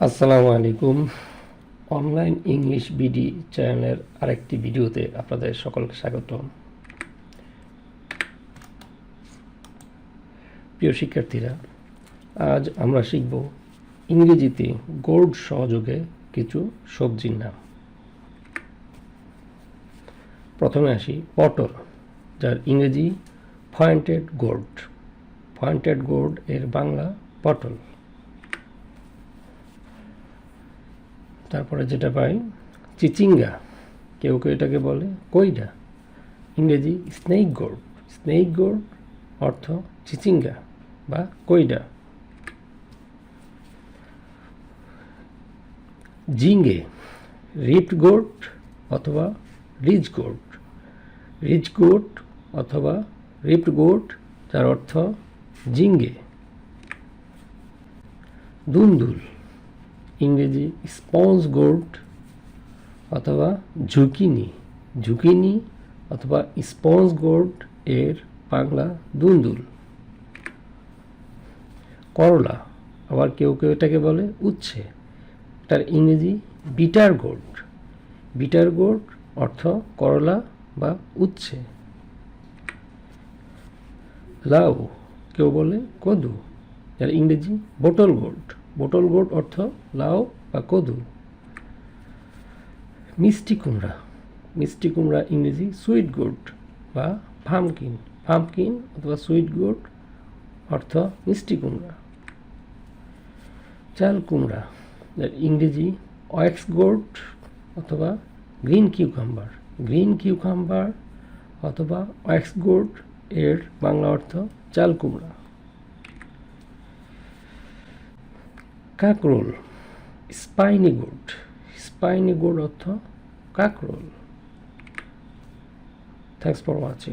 আসসালামু আলাইকুম। Online English BD চ্যানেলের আরেকটি ভিডিওতে আপনাদের সকলকে স্বাগত। প্রিয় শিক্ষার্থীরা, আজ আমরা শিখব ইংরেজিতে গোর্ড সহযোগে কিছু সবজির নাম। প্রথমে আসি পটল, যার ইংরেজি পয়েন্টেড গোর্ড। পয়েন্টেড গোর্ড এর বাংলা পটল। তারপরে যেটা পাই চিচিঙ্গা, কেউ কেউ এটাকে বলে কইডা, ইংরেজি স্নেক গোর্ড। স্নেক গোর্ড অর্থ চিচিঙ্গা বা কইডা। জিঙ্গে, রিপড গোট অথবা রিচ গোট। রিচ গোট অথবা রিপড গোট, যার অর্থ জিঙ্গে। দুন্দুল, ইংরেজি স্পঞ্জ গোট অথবা ঝুকিনি। ঝুকিনি অথবা স্পঞ্জ গোট এর বাংলা দুন্দুল। করলা, আবার কেউ কেউ এটাকে বলে উচ্ছে, এটার ইংরেজি বিটার গোট। বিটার গোট অর্থ করলা বা উচ্ছে। লাউ, কেউ বলে কদু, যার ইংরেজি বোটল গোট। বোটল গোট অর্থ লাউ বা কদু। মিষ্টি কুমড়া, মিষ্টি কুমড়া ইংরেজি সুইট গোট বা পামকিন। পামকিন অথবা সুইট গোট অর্থ মিষ্টি কুমড়া। চাল কুমড়া, যার ইংরেজি ওয়াক্স গোট অথবা গ্রিন কিউকাম্বার। গ্রিন কিউকাম্বার অথবা ওয়াক্স গোট এর বাংলা অর্থ চাল কুমড়া। কাকরোল, স্পাইনি গোট। স্পাইনি গোট অর্থ কাকরোল। Thanks for watching.